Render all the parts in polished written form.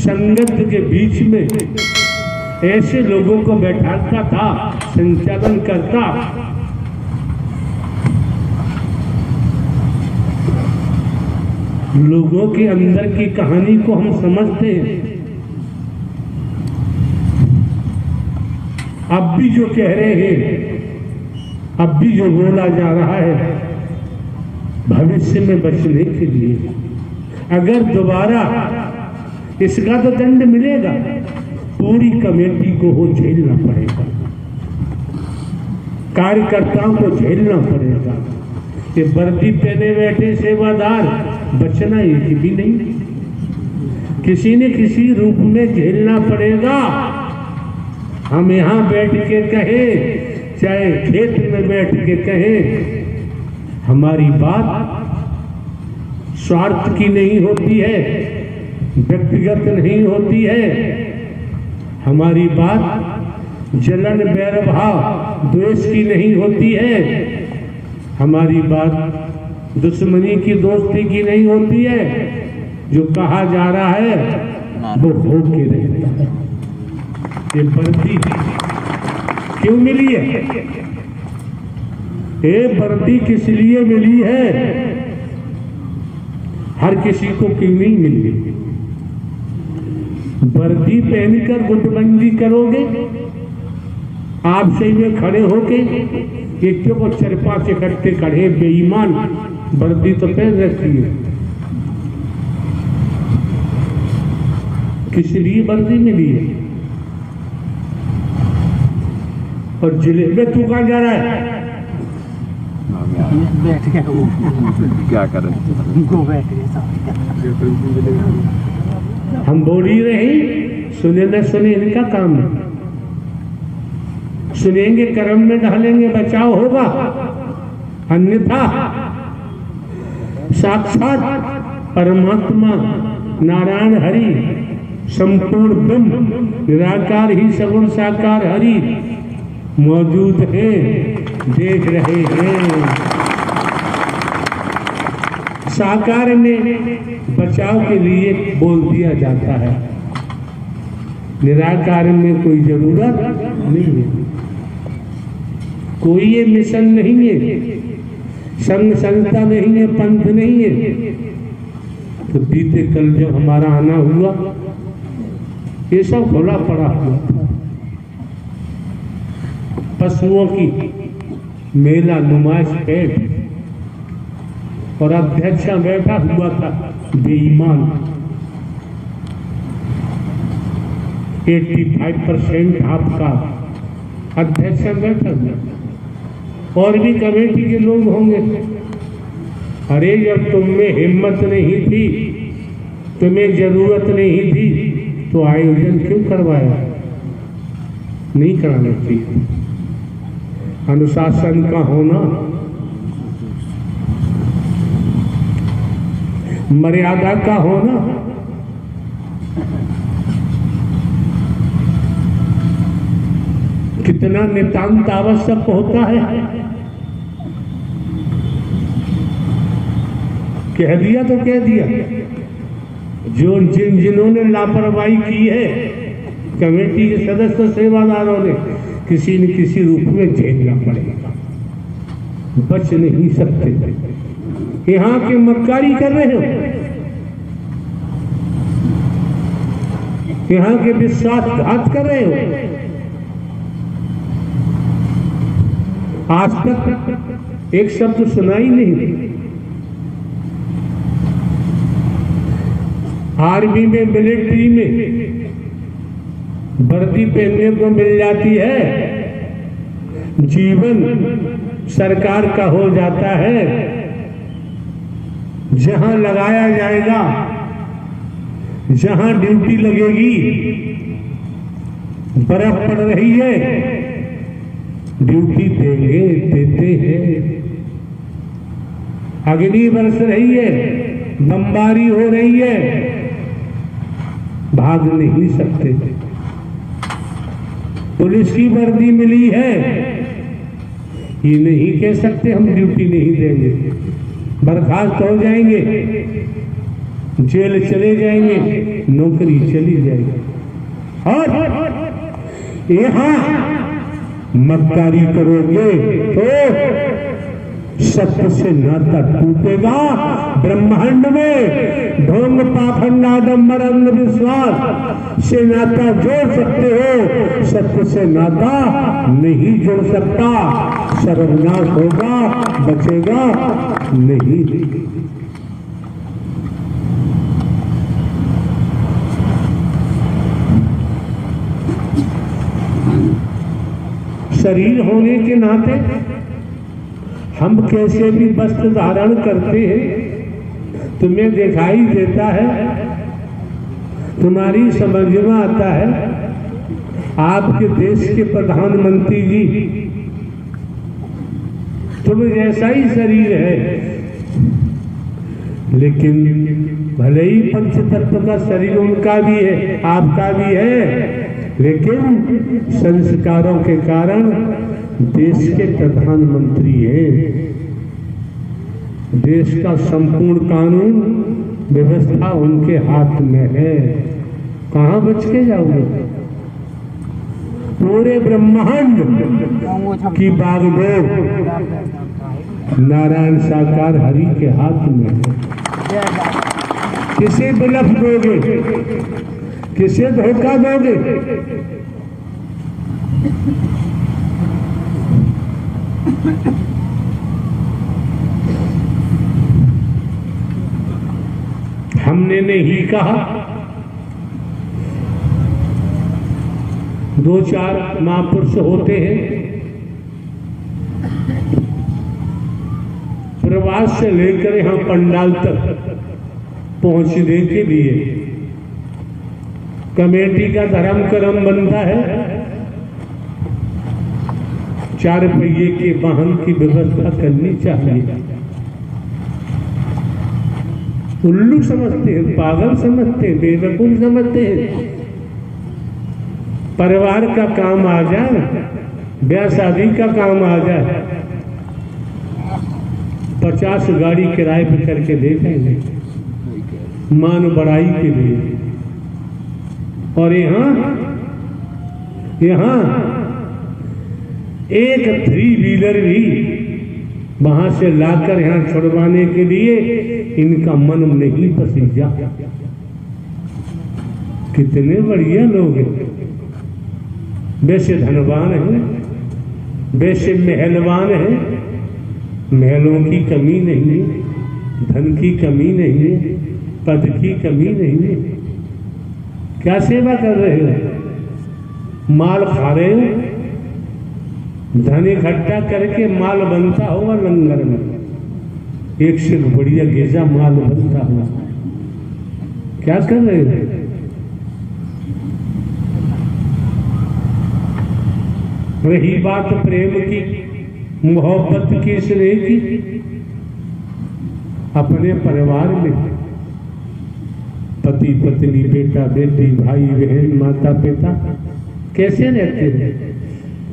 संगत के बीच में ऐसे लोगों को बैठाता था, संचालन करता। लोगों के अंदर की कहानी को हम समझते हैं। अब भी जो कह रहे हैं, अब भी जो बोला जा रहा है, भविष्य में बचने के लिए अगर दोबारा इसका तो दंड मिलेगा, पूरी कमेटी को हो झेलना पड़ेगा, कार्यकर्ताओं को झेलना पड़ेगा। ये वर्दी पहने बैठे सेवादार बचना एक भी नहीं, किसी न किसी रूप में झेलना पड़ेगा। हम यहाँ बैठ के कहें, चाहे खेत में बैठ के कहें, हमारी बात स्वार्थ की नहीं होती है, व्यक्तिगत नहीं होती है। हमारी बात जलन, बैरभाव, द्वेष की नहीं होती है। हमारी बात दुश्मनी की, दोस्ती की नहीं होती है। जो कहा जा रहा है वो हो के रहता है। ये वर्दी क्यों मिली है? ये वर्दी किस लिए मिली है? हर किसी को क्यों नहीं मिली? वर्दी पहनकर गुटबंदी करोगे, आप सही में खड़े होके एक को चरपा से इकट्ठे खड़े, बेईमान, वर्दी तो पहन रखी है। किस लिए वर्दी मिली है? और जिले में तू कहाँ जा रहा है? बैठ गया वो, क्या करें, वो बैठ गया। हम बोल ही रहे, सुने न सुने इनका काम है। सुनेंगे, कर्म में ढालेंगे, बचाव होगा, अन्यथा साक्षात परमात्मा नारायण हरि, संपूर्ण ब्रह्म, निराकार ही सगुण साकार हरि मौजूद है, देख रहे हैं। साकार में बचाव के लिए बोल दिया जाता है, निराकार में कोई जरूरत नहीं है। कोई ये मिशन नहीं है, संघ संस्था नहीं है, पंथ नहीं है। तो बीते कल जब हमारा आना हुआ, ये सब खुला पड़ा हुआ था। पशुओं की मेला, नुमाइश, पेट, और अध्यक्ष बैठा हुआ था बेईमान। 85% आपका अध्यक्ष बैठा हुआ, और भी कमेटी के लोग होंगे। अरे जब तुम में हिम्मत नहीं थी, तुम्हें जरूरत नहीं थी, तो आयोजन क्यों करवाया? नहीं कराना चाहिए। अनुशासन का होना, मर्यादा का होना, कितना नितांत आवश्यक होता है। कह दिया तो कह दिया। जो जिन्होंने लापरवाही की है, कमेटी के सदस्य, सेवादारों ने, किसी न किसी रूप में झेलना पड़ेगा, बच नहीं सकते। यहाँ के मक्कारी कर रहे हो, यहाँ के विश्वासघात कर रहे हो। आज तक एक शब्द सुनाई नहीं। आर्मी में, मिलिट्री में वर्दी पहनने को मिल जाती है, जीवन सरकार का हो जाता है। जहां लगाया जाएगा, जहां ड्यूटी लगेगी, बर्फ पड़ रही है, ड्यूटी देंगे, देते हैं। अग्नि बरस रही है, बमबारी हो रही है, भाग नहीं सकते। पुलिस की वर्दी मिली है, ये नहीं कह सकते हम ड्यूटी नहीं देंगे, बर्खास्त हो जाएंगे। जेल चले जाएंगे, नौकरी चली जाएगी। और यहाँ मक्कारी करोगे तो सत्य से नाता टूटेगा। ब्रह्मांड में ढोंग पाखंड आडंबर अंधविश्वास से नाता जोड़ सकते हो, सत्य से नाता नहीं जोड़ सकता। सर्वनाश होगा, बचेगा नहीं। शरीर होने के नाते हम कैसे भी वस्त्र धारण करते हैं, तुम्हें दिखाई देता है, तुम्हारी समझ में आता है। आपके देश के प्रधानमंत्री जी, तुम जैसा ही शरीर है, लेकिन भले ही पंच तत्व का शरीर उनका भी है, आपका भी है, लेकिन संस्कारों के कारण देश के प्रधानमंत्री हैं। देश का संपूर्ण कानून व्यवस्था उनके हाथ में है। कहाँ बच के जाओगे? पूरे ब्रह्मांड की बागडोर नारायण साकार हरि के हाथ में है। किसे बिलफ दोगे, किसे धोखा दोगे? हमने नहीं कहा। दो चार महापुरुष होते हैं, प्रवास से लेकर यहां पंडाल तक पहुंचने के लिए कमेटी का धर्म कर्म बनता है। 4 पहिए के वाहन की व्यवस्था करनी चाहिए। उल्लू समझते हैं, पागल समझते हैं, बेवकूफ समझते हैं। परिवार का काम आ जाए, ब्याह शादी का काम आ जाए, 50 गाड़ी किराए पे करके दे देंगे मान बढ़ाई के लिए। और यहाँ एक 3 व्हीलर भी वहां से लाकर यहाँ छुड़वाने के लिए इनका मन नहीं पसीजा। कितने बढ़िया लोग हैं, वैसे धनवान हैं, वैसे महलवान हैं, महलों की कमी नहीं है, धन की कमी नहीं है, पद की कमी नहीं है। क्या सेवा कर रहे हो? माल खा रहे हो, धन इकट्ठा करके माल बनता होगा लंगर में, एक से बढ़िया गेजा माल बनता होगा। क्या कर रहे हो? रही बात प्रेम की, मोहब्बत की, स्नेह की, अपने परिवार में पति पत्नी, बेटा बेटी, भाई बहन, माता पिता कैसे रहते हैं,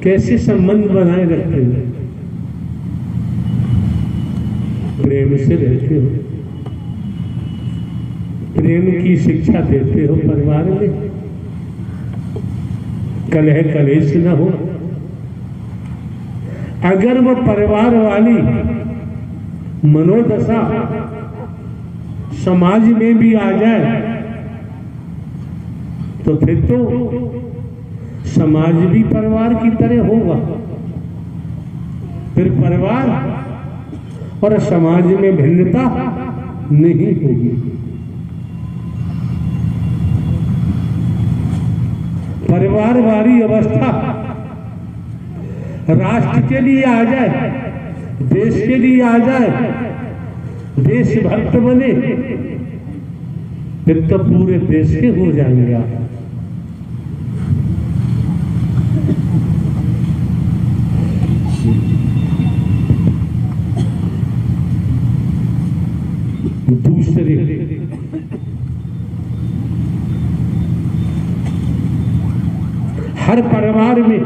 कैसे संबंध बनाए रखते हैं? प्रेम से रहते हो, प्रेम की शिक्षा देते हो परिवार में, कलह कलेश न हो। अगर वो परिवार वाली मनोदशा समाज में भी आ जाए तो फिर तो समाज भी परिवार की तरह होगा। फिर परिवार और समाज में भिन्नता नहीं होगी। परिवार वाली अवस्था राष्ट्र के लिए आ जाए, देश के लिए आ जाए, देशभक्त बने, फिर तो पूरे देश के हो जाएंगे आप। दूसरे हर परिवार में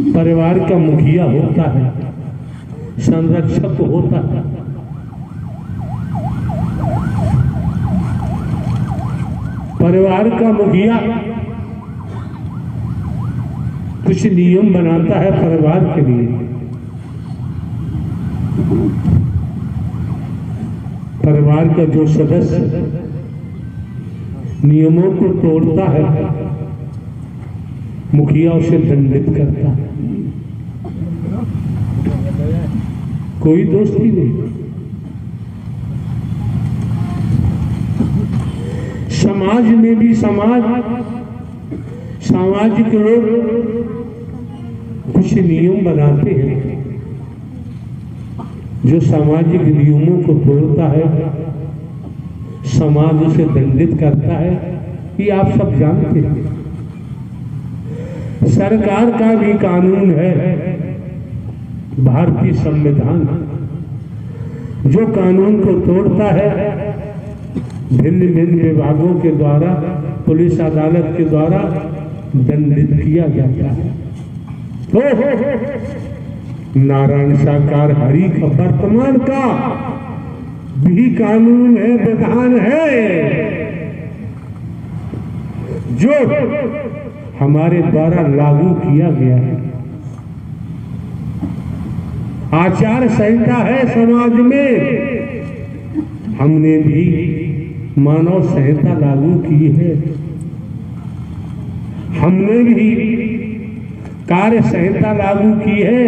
परिवार का मुखिया होता है, संरक्षक होता है। परिवार का मुखिया कुछ नियम बनाता है परिवार के लिए। परिवार का जो सदस्य नियमों को तोड़ता है, मुखिया उसे दंडित करता है। कोई दोस्ती नहीं। समाज में भी सामाजिक लोग कुछ नियम बनाते हैं। जो सामाजिक नियमों को तोड़ता है, समाज उसे दंडित करता है। ये आप सब जानते हैं। सरकार का भी कानून है, भारतीय संविधान, जो कानून को तोड़ता है भिन्न भिन्न विभागों के द्वारा, पुलिस अदालत के द्वारा दंडित किया जाता है। नारायण साकार हरि का वर्तमान का भी कानून है, विधान है, जो हमारे द्वारा लागू किया गया है। आचार संहिता है समाज में, हमने भी मानव संहिता लागू की है। हमने भी कार्य संहिता लागू की है।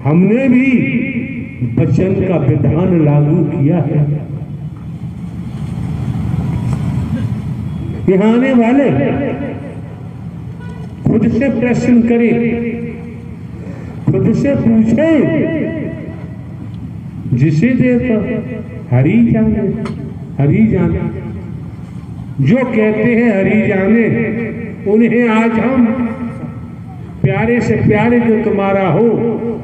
हमने भी वचन का विधान लागू किया है। यहाँ आने वाले खुद से प्रश्न करें, खुद से पूछे, जिसे देखो हरि जाने, हरि जाने। जो कहते हैं हरि जाने, उन्हें आज हम प्यारे से प्यारे जो तुम्हारा हो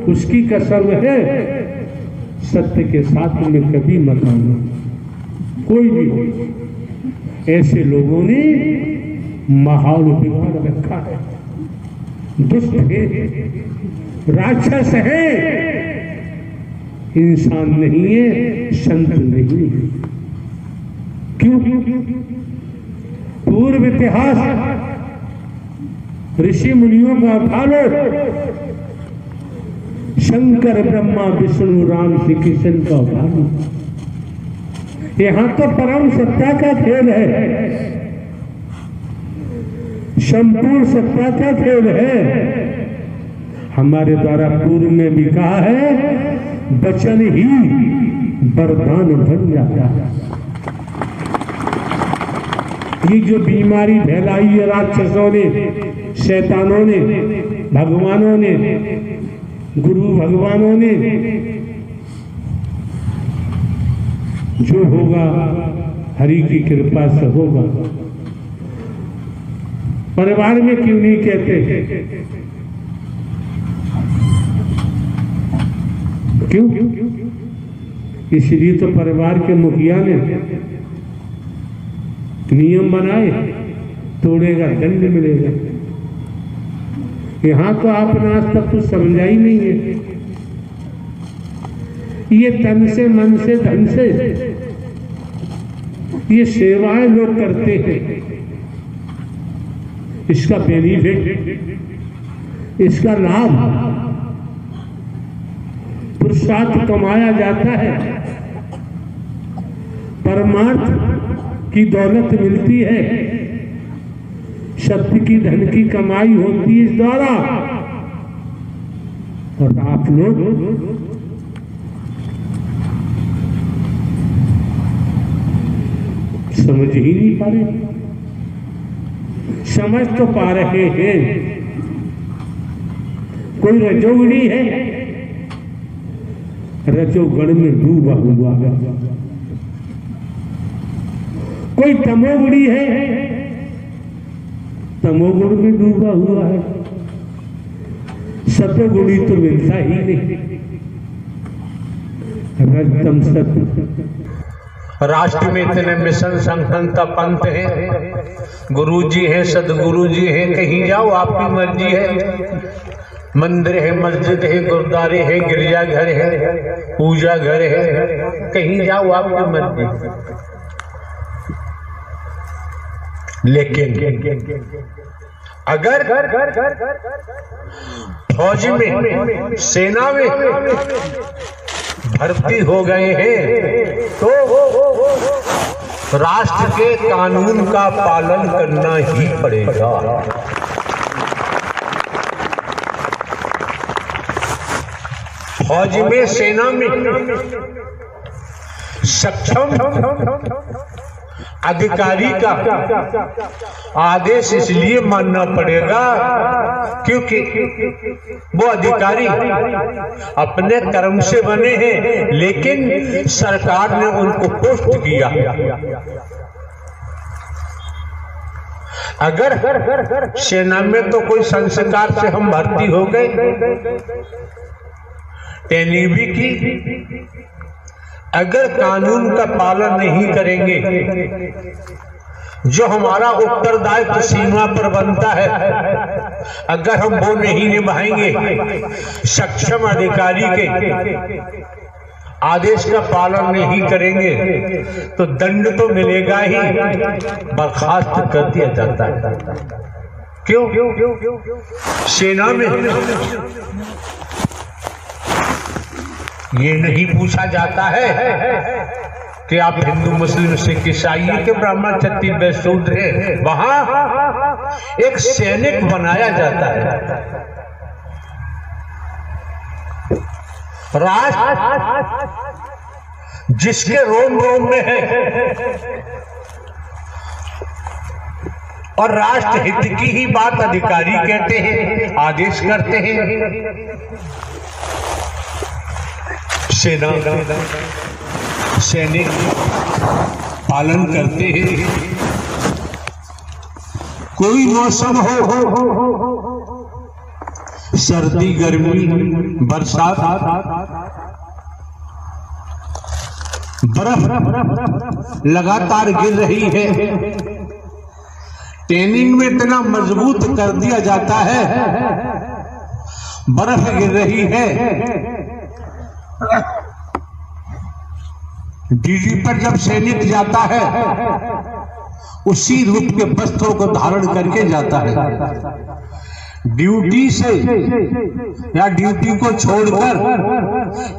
उसकी कसम है, सत्य के साथ में कभी मत आना। कोई भी हो, ऐसे लोगों ने माहौल बिगाड़ रखा है। दुष्ट है, राक्षस है, इंसान नहीं है, संत नहीं है। क्यों? पूर्व इतिहास ऋषि मुनियों का उठा लो, शंकर ब्रह्मा विष्णु राम श्री कृष्ण का उठा लो। यहां तो परम सत्ता का खेल है, संपूर्ण सत्ता का खेल है। हमारे द्वारा पूर्व में भी कहा है, वचन ही वरदान बन जाता है। ये जो बीमारी फैलाई है राक्षसों ने, शैतानों ने, भगवानों ने, गुरु भगवानों ने, जो होगा हरि की कृपा से होगा। परिवार में क्यों नहीं कहते? क्यों? इसलिए तो परिवार के मुखिया ने नियम बनाए, तोड़ेगा दंड मिलेगा। यहां तो आपने आज तक कुछ समझा ही नहीं है। ये तन से, मन से, धन से ये सेवाएं लोग करते हैं। इसका बेनिफिट, इसका लाभ, पुरुषार्थ कमाया जाता है, परमार्थ की दौलत मिलती है, सत्य की धन की कमाई होती है इस द्वारा। और आप लोग समझ ही नहीं पा रहे। समझ तो पा रहे हैं, कोई रजोगुणी है, रजोगण में डूबा हुआ है। कोई तमोगुणी है, तमोगुण में डूबा हुआ है। सतोगुणी तो मिलता ही नहीं। रजतम सत्य। राष्ट्र में इतने मिशन संघनता पंथ है, गुरु जी हैं, सदगुरु जी हैं, कहीं जाओ आपकी मर्जी है। मंदिर है, मस्जिद है, गुरुद्वारे है, गिरजाघर है, पूजा घर है, कहीं जाओ आपकी मर्जी। लेकिन अगर फौज में, सेना में भर्ती हो गए हैं तो राष्ट्र के कानून का पालन करना ही पड़ेगा। फौज में, सेना में सक्षम अधिकारी का आदेश इसलिए मानना पड़ेगा क्योंकि वो अधिकारी अपने कर्म से बने हैं, लेकिन सरकार ने उनको पोस्ट किया। अगर सेना में तो कोई संस्कार से हम भर्ती हो गए, ट्रेनिंग भी की, अगर कानून का पालन नहीं करेंगे, जो हमारा उत्तरदायित्व सीमा पर बनता है, अगर हम वो नहीं निभाएंगे, सक्षम अधिकारी के आदेश का पालन नहीं करेंगे, तो दंड तो मिलेगा ही, बर्खास्त कर दिया जाता है। क्यों? सेना में ये नहीं पूछा जाता है कि आप हिंदू, मुस्लिम, सिख, ईसाई के ब्राह्मण, क्षत्रिय, वैश्य, शूद्र हैं। वहां एक सैनिक बनाया जाता है। राष्ट्र जिसके रोम रोम में है और राष्ट्र हित की ही बात अधिकारी कहते हैं, आदेश करते हैं। सेना, सैनिक पालन करते हैं। कोई मौसम हो, सर्दी, गर्मी, बरसात, बर्फ लगातार गिर रही है, ट्रेनिंग में इतना मजबूत कर दिया जाता है, बर्फ गिर रही है। ड्यूटी पर जब सैनिक जाता है, उसी रूप के वस्त्रों को धारण करके जाता है। ड्यूटी से या ड्यूटी को छोड़कर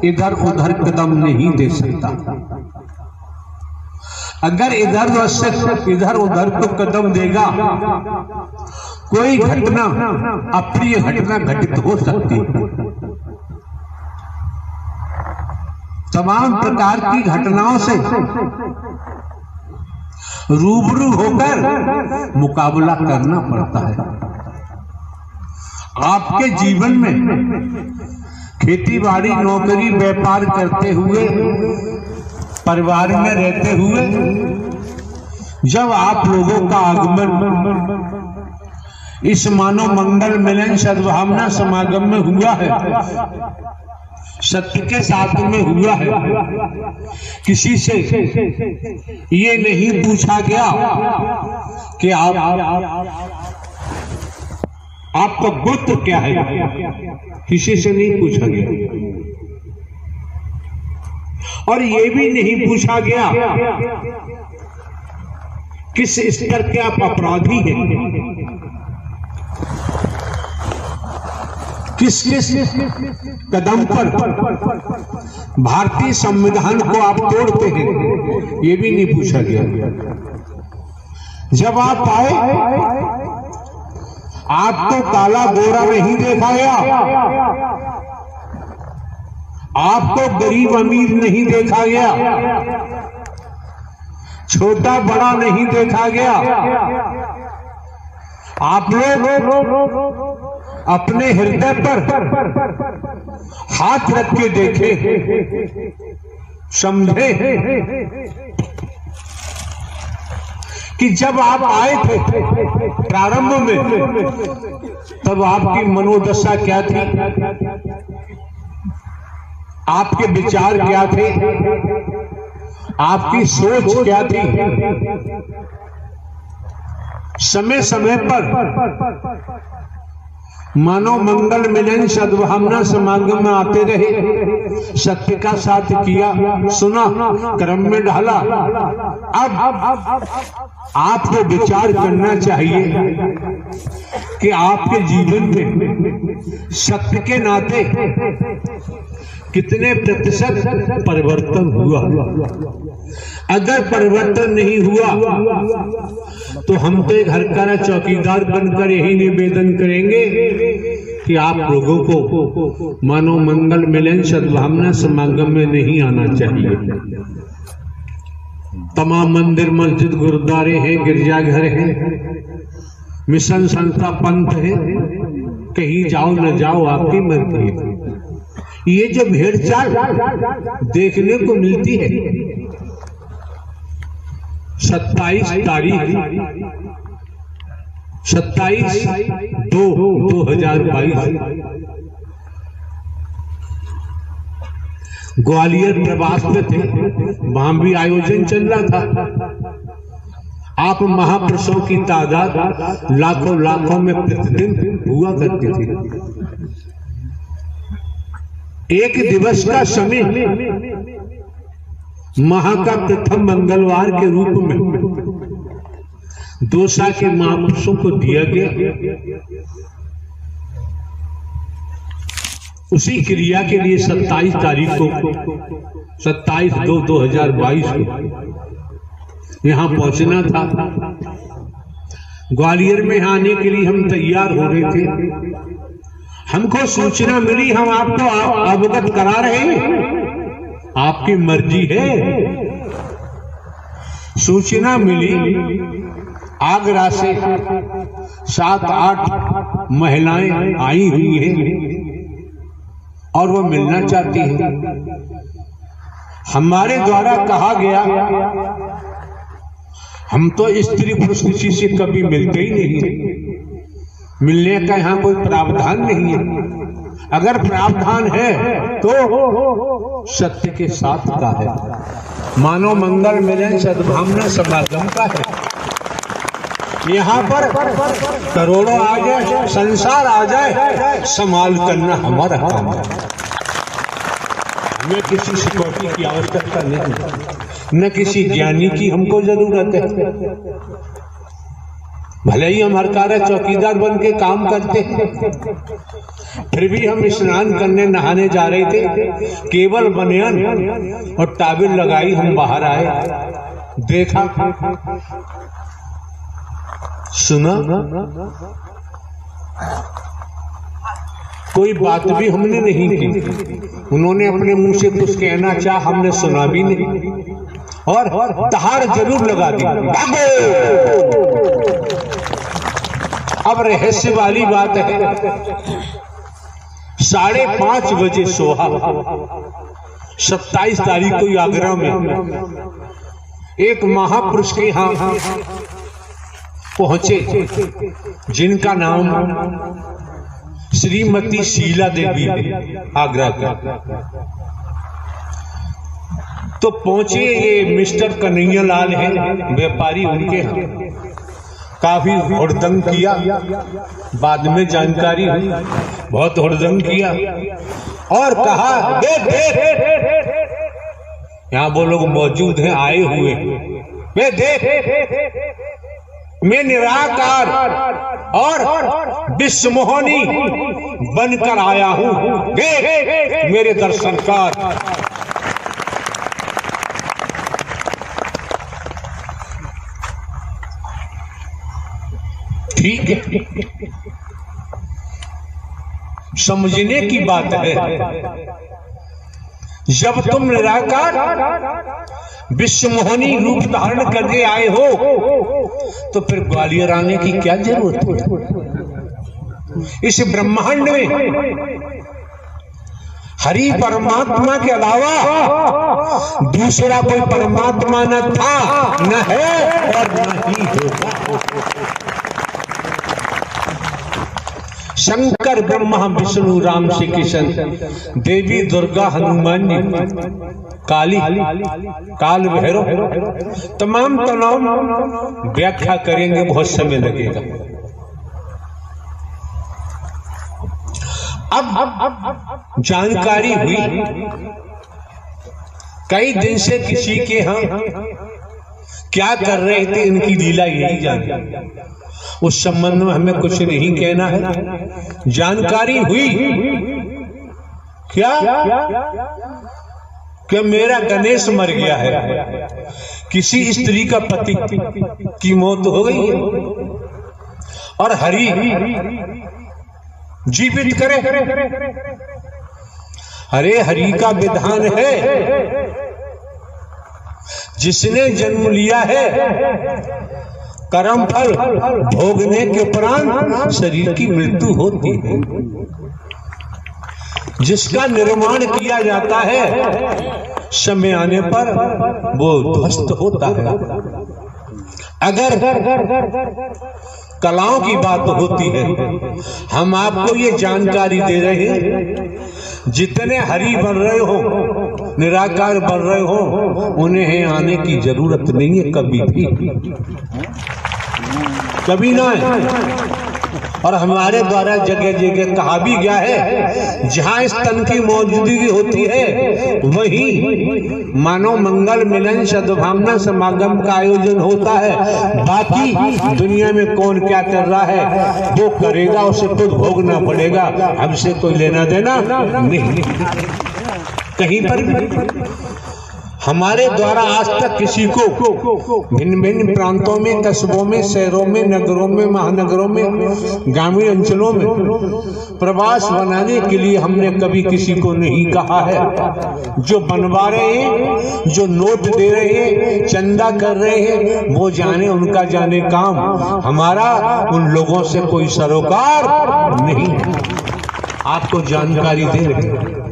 इधर उधर कदम नहीं दे सकता। अगर इधर उधर को कदम देगा, कोई घटना, अप्रिय घटना घटित हो सकती है। तमाम प्रकार की घटनाओं से रूबरू होकर मुकाबला करना पड़ता है। आपके जीवन में खेती बाड़ी, नौकरी, व्यापार करते हुए, परिवार में रहते हुए, जब आप लोगों का आगमन इस मानव मंगल मिलन सद्भावना समागम में हुआ है, सत्य के साथ में हुआ है, किसी से ये नहीं पूछा गया कि आपका गोत्र क्या है, किसी से नहीं पूछा गया। और ये भी नहीं पूछा गया किस स्तर के आप अपराधी हैं, किस कदम पर भारतीय संविधान को आप तोड़ते हैं, ये भी नहीं पूछा गया। जब आप आए, आपको काला गोरा नहीं देखा गया, आपको गरीब अमीर नहीं देखा गया, छोटा बड़ा नहीं देखा गया। आप लोग अपने हृदय पर हाथ रख के देखे, समझे कि जब आप आए थे प्रारंभ में, तब आपकी मनोदशा क्या थी, आपके विचार क्या थे, आपकी सोच क्या थी। समय समय पर मानो मंगल मिलन सद्भावना समागम में आते रहे, सत्य का साथ किया, सुना, कर्म में ढाला। अब आपको विचार करना चाहिए कि आपके जीवन में सत्य के नाते कितने प्रतिशत परिवर्तन हुआ। अगर परिवर्तन नहीं हुआ तो हम तो एक हरकारा चौकीदार बनकर यही निवेदन करेंगे कि आप लोगों को मानव मंगल मिलन सद्भावना समागम में नहीं आना चाहिए। तमाम मंदिर मस्जिद गुरुद्वारे हैं, गिरजाघर हैं, मिशन संस्था पंथ है, कहीं जाओ न जाओ आपकी मर्जी है। ये जो भेड़ चाल देखने को मिलती है 27 तारीख 27/2/2022 ग्वालियर प्रवास में थे, वहां भी आयोजन चल रहा था। आप महापुरुषों की तादाद लाखों लाखों में प्रतिदिन हुआ करती थी। एक दिवस का समय माह का प्रथम मंगलवार के रूप में दोसा के महापुरुषों को दिया गया। उसी क्रिया के लिए 27 तारीख को 27/2/2022 को यहां पहुंचना था। ग्वालियर में आने के लिए हम तैयार हो रहे थे। हमको सूचना मिली, हम आपको अवगत करा रहे हैं, आपकी मर्जी है। सूचना मिली आगरा से 7-8 महिलाएं आई हुई हैं और वो मिलना चाहती हैं। हमारे द्वारा कहा गया हम तो स्त्री पुरुष किसी से कभी मिलते ही नहीं, मिलने का यहाँ कोई प्रावधान नहीं है। अगर प्रावधान है तो सत्य के साथ का है, मानव मंगल मिलन सद्भावना समागम का है। यहाँ पर करोड़ों आ जाए, संसार आ जाए, संभाल करना हमारा काम है। हमें किसी सिक्योरिटी की आवश्यकता नहीं, न किसी ज्ञानी की हमको जरूरत है। भले ही हम हरकारा चौकीदार बन के काम करते हैं, फिर भी हम स्नान करने नहाने जा रहे थे, केवल बनियान और टाबिल लगाई हम बाहर आए, देखा, सुना, कोई बात भी हमने नहीं की। उन्होंने अपने मुंह से कुछ कहना चाहा, हमने सुना भी नहीं और दहाड़ जरूर लगा दी, भागो। अब रहस्य वाली बात है, 5:30 बजे सोहा 27 तारीख को आगरा में एक महापुरुष के यहां पहुंचे, जिनका नाम श्रीमती शीला देवी है, आगरा का। तो पहुंचे, ये मिस्टर कन्हैया लाल हैं, व्यापारी, उनके यहाँ काफी हुड़दंग किया। बाद में जानकारी हुई बहुत हुड़दंग किया और कहा यहाँ वो लोग मौजूद हैं, आए हुए, वे देख मैं निराकार और विश्वमोहनी बनकर आया हूं, देख मेरे दर्शन कर। ठीक है, समझने की बात है। जब तुम निराकार विश्वमोहनी रूप धारण करके आए हो तो फिर ग्वालियर आने की क्या जरूरत है? इस ब्रह्मांड में हरि परमात्मा के अलावा दूसरा कोई परमात्मा न था, न है और न ही होगा। शंकर ब्रह्मा विष्णु राम श्री कृष्ण, देवी दुर्गा हनुमान जी, काली, काल भैरव, तमाम व्याख्या करेंगे, बहुत समय लगेगा। अब जानकारी हुई कई दिन से किसी के यहाँ क्या कर रहे थे, इनकी लीला यही जानी। उस संबंध में हमें कुछ नहीं कहना है। जानकारी हुई क्या कि मेरा गणेश मर गया है, किसी स्त्री का पति की मौत हो गई है और हरि जीवित करे। अरे हरि का विधान है, जिसने जन्म लिया है कर्म फल भोगने के उपरांत शरीर की मृत्यु होती है। जिसका निर्माण किया जाता है समय आने पर वो ध्वस्त होता है। अगर कलाओं की बात होती है, हम आपको ये जानकारी दे रहे हैं, जितने हरि बन रहे हो, निराकार बन रहे हो, उन्हें आने की जरूरत नहीं है कभी भी, कभी ना है। और हमारे द्वारा जगह जगह कहा भी गया है, जहां इस तन की मौजूदगी होती है वहीं मानव मंगल मिलन सद्भावना समागम का आयोजन होता है। बाकी दुनिया में कौन क्या कर रहा है वो करेगा, उसे खुद भोगना पड़ेगा, हमसे कोई लेना देना नहीं। कहीं पर भी हमारे द्वारा आज तक किसी को भिन्न भिन्न प्रांतों में, कस्बों में, शहरों में, नगरों में, महानगरों में, ग्रामीण अंचलों में प्रवास बनाने के लिए हमने कभी किसी को नहीं कहा है। जो बनवा रहे हैं, जो नोट दे रहे हैं, चंदा कर रहे हैं, वो जाने, उनका जाने काम। हमारा उन लोगों से कोई सरोकार नहीं। आपको जानकारी दे रहे हैं।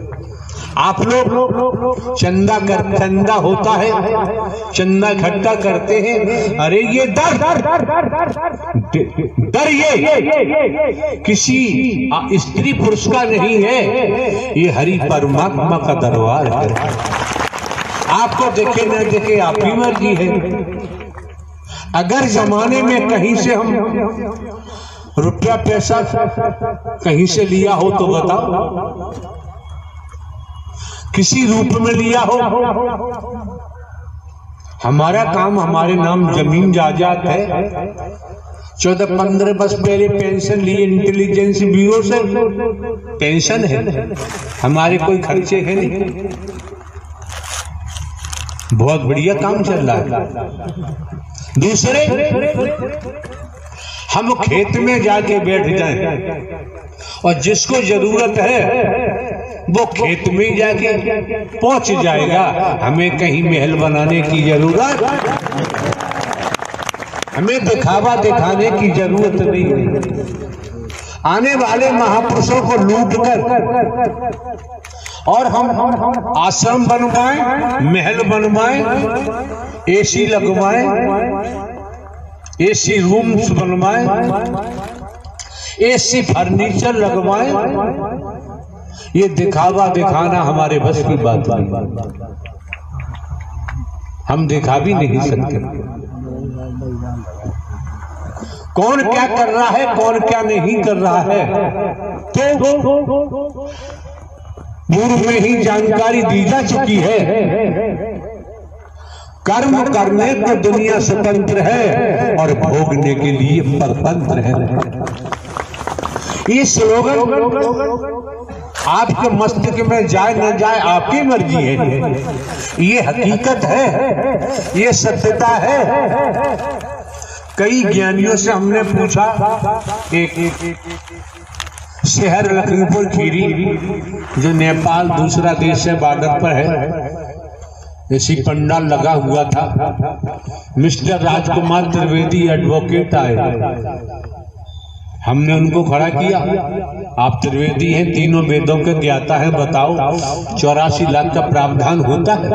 आप लोग चंदा होता है, चंदा इकट्ठा करते हैं। अरे ये डर ये किसी स्त्री पुरुष का नहीं है, ये हरि परमात्मा का दरबार है। आपको देखे न देखे आप ही मर्जी है। अगर जमाने में कहीं से हम रुपया पैसा कहीं से लिया हो तो बताओ, किसी रूप में लिया हो। हमारा काम, हमारे नाम जमीन जायदाद है। 14-15 वर्ष पहले पेंशन लिए इंटेलिजेंस ब्यूरो से, पेंशन है, हमारे कोई खर्चे हैं नहीं। बहुत बढ़िया काम चल रहा है। दूसरे, हम खेत में जाके बैठ जाएं और जिसको जरूरत है वो खेत में जाके पहुंच जाएगा। हमें कहीं महल बनाने की जरूरत, हमें दिखावा दिखाने की जरूरत नहीं है। आने वाले महापुरुषों को लूट कर और हम आश्रम बनवाएं, महल बनवाएं, एसी लगवाएं, एसी रूम्स बनवाएं, एसी फर्नीचर लगवाएं, ये दिखावा दिखाना हमारे बस की बात नहीं। हम दिखा भी नहीं सकते। कौन क्या कर रहा है, कौन क्या नहीं कर रहा है, तो पूर्व में ही जानकारी दी जा चुकी है। कर्म करने को दुनिया स्वतंत्र है और भोगने के लिए परतंत्र है। ये स्लोगन आपके मस्तिष्क में जाए न जाए आपकी मर्जी है। ये हकीकत है, ये सत्यता है। कई ज्ञानियों से हमने पूछा, एक शहर लखीमपुर खीरी जो नेपाल दूसरा देश है, बॉर्डर पर है, ऐसी पंडाल लगा हुआ था। मिस्टर राजकुमार त्रिवेदी एडवोकेट आए। हमने उनको खड़ा किया, आप त्रिवेदी हैं, तीनों वेदों के ज्ञाता हैं, बताओ 84 लाख का प्रावधान होता है?